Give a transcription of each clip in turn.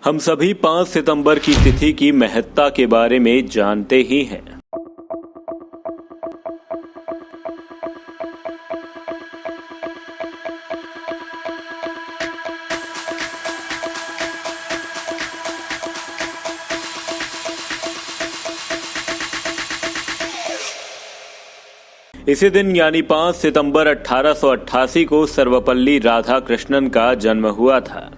हम सभी 5 सितंबर की तिथि की महत्ता के बारे में जानते ही हैं। इसी दिन यानी 5 सितंबर 1888 को सर्वपल्ली राधाकृष्णन का जन्म हुआ था।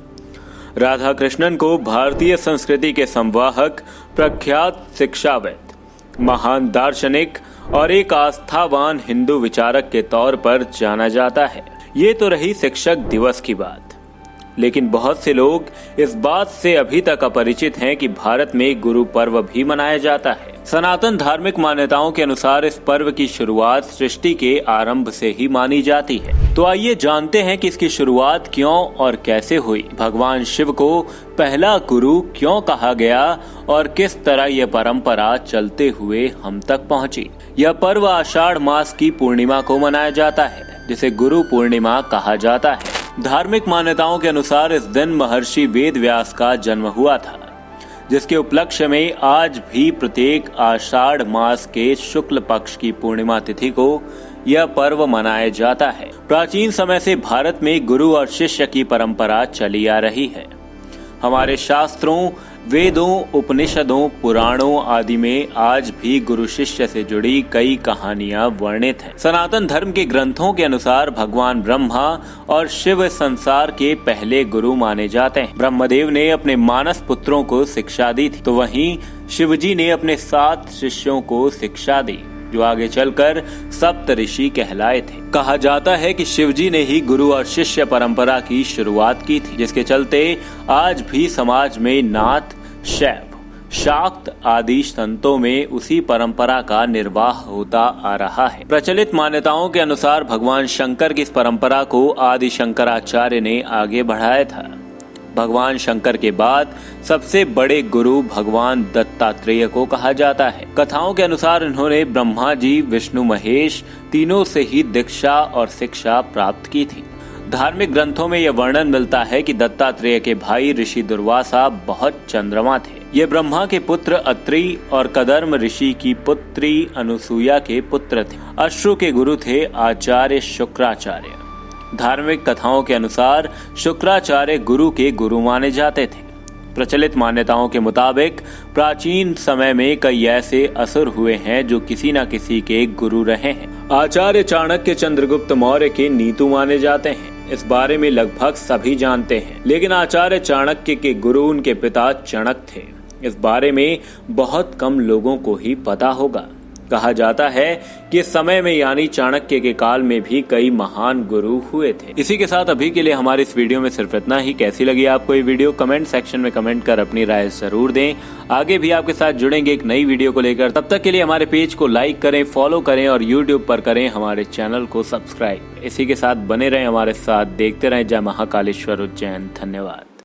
राधाकृष्णन को भारतीय संस्कृति के संवाहक, प्रख्यात शिक्षाविद, महान दार्शनिक और एक आस्थावान हिंदू विचारक के तौर पर जाना जाता है। ये तो रही शिक्षक दिवस की बात, लेकिन बहुत से लोग इस बात से अभी तक अपरिचित हैं कि भारत में गुरु पर्व भी मनाया जाता है। सनातन धार्मिक मान्यताओं के अनुसार इस पर्व की शुरुआत सृष्टि के आरंभ से ही मानी जाती है। तो आइए जानते हैं कि इसकी शुरुआत क्यों और कैसे हुई, भगवान शिव को पहला गुरु क्यों कहा गया और किस तरह यह परंपरा चलते हुए हम तक पहुंची। यह पर्व आषाढ़ मास की पूर्णिमा को मनाया जाता है, जिसे गुरु पूर्णिमा कहा जाता है। धार्मिक मान्यताओं के अनुसार इस दिन महर्षि वेद व्यास का जन्म हुआ था, जिसके उपलक्ष्य में आज भी प्रत्येक आषाढ़ मास के शुक्ल पक्ष की पूर्णिमा तिथि को यह पर्व मनाया जाता है। प्राचीन समय से भारत में गुरु और शिष्य की परंपरा चली आ रही है। हमारे शास्त्रों, वेदों, उपनिषदों, पुराणों आदि में आज भी गुरु शिष्य से जुड़ी कई कहानियां वर्णित हैं। सनातन धर्म के ग्रंथों के अनुसार भगवान ब्रह्मा और शिव संसार के पहले गुरु माने जाते हैं। ब्रह्मदेव ने अपने मानस पुत्रों को शिक्षा दी थी, तो वहीं शिवजी ने अपने 7 शिष्यों को शिक्षा दी, जो आगे चलकर सप्त ऋषि कहलाए थे। कहा जाता है कि शिवजी ने ही गुरु और शिष्य परंपरा की शुरुआत की थी, जिसके चलते आज भी समाज में नाथ, शैव, शाक्त आदि संतों में उसी परंपरा का निर्वाह होता आ रहा है। प्रचलित मान्यताओं के अनुसार भगवान शंकर की इस परंपरा को आदि शंकराचार्य ने आगे बढ़ाया था। भगवान शंकर के बाद सबसे बड़े गुरु भगवान दत्तात्रेय को कहा जाता है। कथाओं के अनुसार इन्होंने ब्रह्मा जी, विष्णु, महेश तीनों से ही दीक्षा और शिक्षा प्राप्त की थी। धार्मिक ग्रंथों में यह वर्णन मिलता है कि दत्तात्रेय के भाई ऋषि दुर्वासा बहुत चंद्रमा थे। ये ब्रह्मा के पुत्र अत्रि और कदर्म ऋषि की पुत्री अनुसुईया के पुत्र थे। अश्रु के गुरु थे आचार्य शुक्राचार्य। धार्मिक कथाओं के अनुसार शुक्राचार्य गुरु के गुरु माने जाते थे। प्रचलित मान्यताओं के मुताबिक प्राचीन समय में कई ऐसे असुर हुए हैं जो किसी न किसी के गुरु रहे हैं। आचार्य चाणक्य चंद्रगुप्त मौर्य के नीतू माने जाते हैं। इस बारे में लगभग सभी जानते हैं, लेकिन आचार्य चाणक्य के गुरु उनके पिता चणक थे। इस बारे में बहुत कम लोगों को ही पता होगा। कहा जाता है कि इस समय में यानी चाणक्य के काल में भी कई महान गुरु हुए थे। इसी के साथ अभी के लिए हमारे इस वीडियो में सिर्फ इतना ही। कैसी लगी आपको ये वीडियो, कमेंट सेक्शन में कमेंट कर अपनी राय जरूर दें। आगे भी आपके साथ जुड़ेंगे एक नई वीडियो को लेकर। तब तक के लिए हमारे पेज को लाइक करें, फॉलो करें और यूट्यूब पर करें हमारे चैनल को सब्सक्राइब। इसी के साथ बने रहें हमारे साथ, देखते रहें जय महाकालेश्वर उज्जैन। धन्यवाद।